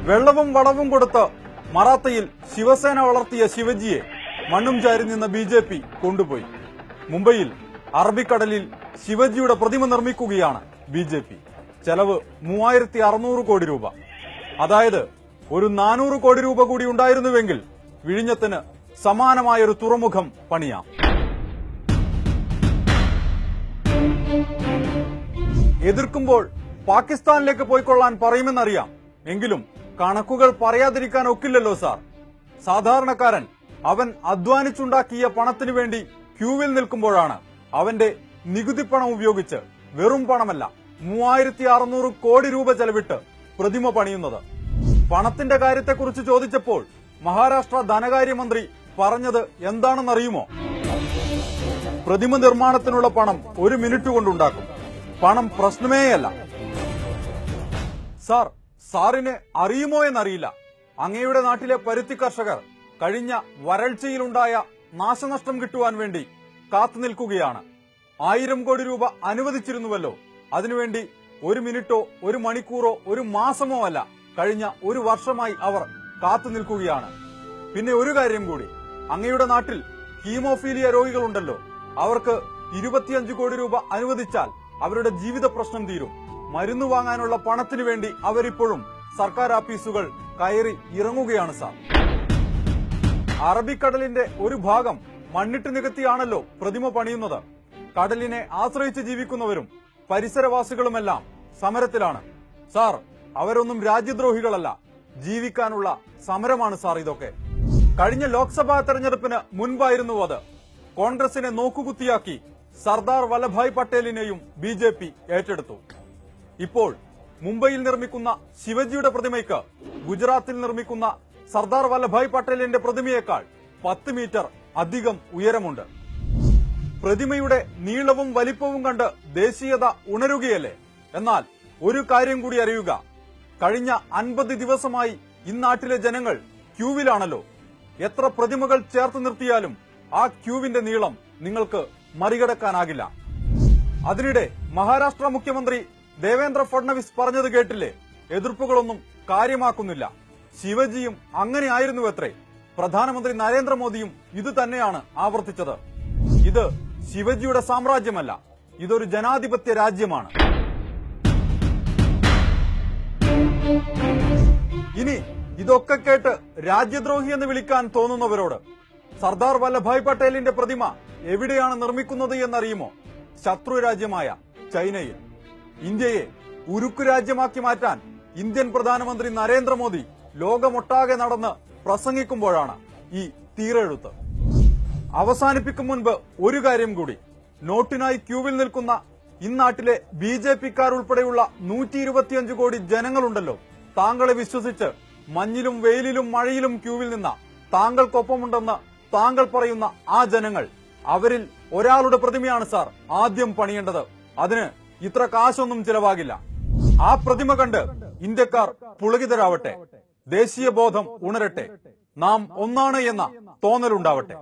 വെള്ളവും വളവും കൊടുത്ത് മറാത്തയിൽ ശിവസേന വളർത്തിയ ശിവജിയെ മണ്ണും ചാരി നിന്ന ബി.ജെ.പി. കൊണ്ടുപോയി. മുംബൈയിൽ അറബിക്കടലിൽ ശിവജിയുടെ പ്രതിമ നിർമ്മിക്കുകയാണ് ബി.ജെ.പി. ചെലവ് 3600 കോടി രൂപ. അതായത് ഒരു 400 കോടി രൂപ കൂടി ഉണ്ടായിരുന്നുവെങ്കിൽ വിഴിഞ്ഞത്തിന് സമാനമായൊരു തുറമുഖം പണിയാം. എതിർക്കുമ്പോൾ പാകിസ്ഥാനിലേക്ക് പോയിക്കൊള്ളാൻ പറയുമെന്നറിയാം. എങ്കിലും കണക്കുകൾ പറയാതിരിക്കാൻ ഒക്കില്ലല്ലോ സാർ. സാധാരണക്കാരൻ അവൻ അധ്വാനിച്ചുണ്ടാക്കിയ പണത്തിനു വേണ്ടി ക്യൂവിൽ നിൽക്കുമ്പോഴാണ് അവന്റെ നികുതിപ്പണം ഉപയോഗിച്ച് വെറും പണമല്ല 3600 കോടി രൂപ ചെലവിട്ട് പ്രതിമ പണിയുന്നത്. പണത്തിന്റെ കാര്യത്തെക്കുറിച്ച് ചോദിച്ചപ്പോൾ മഹാരാഷ്ട്ര ധനകാര്യമന്ത്രി പറഞ്ഞത് എന്താണെന്നറിയുമോ? പ്രതിമ നിർമ്മാണത്തിനുള്ള പണം 1 മിനിറ്റ് കൊണ്ടുണ്ടാക്കും. പണം പ്രശ്നമേയല്ല. സാറിന് അറിയുമോ എന്നറിയില്ല, അങ്ങയുടെ നാട്ടിലെ പരുത്തി കർഷകർ കഴിഞ്ഞ വരൾച്ചയിലുണ്ടായ നാശനഷ്ടം കിട്ടുവാൻ വേണ്ടി കാത്തുനിൽക്കുകയാണ്. 1000 കോടി രൂപ അനുവദിച്ചിരുന്നുവല്ലോ. അതിനുവേണ്ടി 1 മിനിറ്റോ 1 മണിക്കൂറോ 1 മാസമോ അല്ല, കഴിഞ്ഞ 1 വർഷമായി അവർ കാത്തുനിൽക്കുകയാണ്. പിന്നെ ഒരു കാര്യം കൂടി, അങ്ങയുടെ നാട്ടിൽ ഹീമോഫീലിയ രോഗികളുണ്ടല്ലോ, അവർക്ക് 25 കോടി രൂപ അനുവദിച്ചാൽ അവരുടെ ജീവിത പ്രശ്നം തീരും. മരുന്ന് വാങ്ങാനുള്ള പണത്തിനു വേണ്ടി അവരിപ്പോഴും സർക്കാർ ഓഫീസുകൾ കയറി ഇറങ്ങുകയാണ് സാർ. അറബിക്കടലിന്റെ ഒരു ഭാഗം മണ്ണിട്ട് നികത്തിയാണല്ലോ പ്രതിമ പണിയുന്നത്. കടലിനെ ആശ്രയിച്ച് ജീവിക്കുന്നവരും പരിസരവാസികളുമെല്ലാം സമരത്തിലാണ് സാർ. അവരൊന്നും രാജ്യദ്രോഹികളല്ല, ജീവിക്കാനുള്ള സമരമാണ് സാർ ഇതൊക്കെ. കഴിഞ്ഞ ലോക്സഭാ തെരഞ്ഞെടുപ്പിന് മുൻപായിരുന്നു അത്. കോൺഗ്രസിനെ നോക്കുകുത്തിയാക്കി സർദാർ വല്ലഭായ് പട്ടേലിനെയും ബി.ജെ.പി. ഏറ്റെടുത്തു. ഇപ്പോൾ മുംബൈയിൽ നിർമ്മിക്കുന്ന ശിവജിയുടെ പ്രതിമയ്ക്ക് ഗുജറാത്തിൽ നിർമ്മിക്കുന്ന സർദാർ വല്ലഭായ് പട്ടേലിന്റെ പ്രതിമയേക്കാൾ 10 മീറ്റർ അധികം ഉയരമുണ്ട്. പ്രതിമയുടെ നീളവും വലിപ്പവും കണ്ട് ദേശീയത ഉണരുകയല്ലേ? എന്നാൽ ഒരു കാര്യം കൂടി അറിയുക, കഴിഞ്ഞ 50 ദിവസമായി ഇന്നാട്ടിലെ ജനങ്ങൾ ക്യൂവിലാണല്ലോ. എത്ര പ്രതിമകൾ ചേർത്ത് നിർത്തിയാലും ആ ക്യൂവിന്റെ നീളം നിങ്ങൾക്ക് മറികടക്കാനാകില്ല. അതിനിടെ മഹാരാഷ്ട്ര മുഖ്യമന്ത്രി ദേവേന്ദ്ര ഫഡ്നവിസ് പറഞ്ഞത് കേട്ടില്ലേ? എതിർപ്പുകളൊന്നും കാര്യമാക്കുന്നില്ല. ശിവജിയും അങ്ങനെയായിരുന്നുവത്രേ. പ്രധാനമന്ത്രി നരേന്ദ്രമോദിയും ഇത് തന്നെയാണ് ആവർത്തിച്ചത്. ഇത് ശിവജിയുടെ സാമ്രാജ്യമല്ല, ഇതൊരു ജനാധിപത്യ രാജ്യമാണ്. ഇനി ഇതൊക്കെ കേട്ട് രാജ്യദ്രോഹി എന്ന് വിളിക്കാൻ തോന്നുന്നവരോട് സർദാർ വല്ലഭായ് പട്ടേലിന്റെ പ്രതിമ എവിടെയാണ് നിർമ്മിക്കുന്നത് എന്നറിയുമോ? ശത്രു രാജ്യമായ ചൈനയിൽ. ഇന്ത്യയെ ഉരുക്കു രാജ്യമാക്കി മാറ്റാൻ ഇന്ത്യൻ പ്രധാനമന്ത്രി നരേന്ദ്രമോദി ലോകമൊട്ടാകെ നടന്ന് പ്രസംഗിക്കുമ്പോഴാണ് ഈ തീരെഴുത്ത്. അവസാനിപ്പിക്കും മുൻപ് ഒരു കാര്യം കൂടി, നോട്ടിനായി ക്യൂവിൽ നിൽക്കുന്ന ഇന്നാട്ടിലെ ബി.ജെ.പിക്കാരുൾപ്പെടെയുള്ള 125 കോടി ജനങ്ങളുണ്ടല്ലോ, താങ്കളെ വിശ്വസിച്ച് മഞ്ഞിലും വെയിലിലും മഴയിലും ക്യൂവിൽ നിന്ന താങ്കൾക്കൊപ്പമുണ്ടെന്ന് താങ്കൾ പറയുന്ന ആ ജനങ്ങൾ, അവരിൽ ഒരാളുടെ പ്രതിമയാണ് സാർ ആദ്യം പണിയേണ്ടത്. അതിന് ഇത്ര കാശൊന്നും ചിലവാകില്ല. ആ പ്രതിമ കണ്ട് ഇന്ത്യക്കാർ പുളകിതരാവട്ടെ, ദേശീയ ബോധം ഉണരട്ടെ, നാം ഒന്നാണ് എന്ന തോന്നലുണ്ടാവട്ടെ.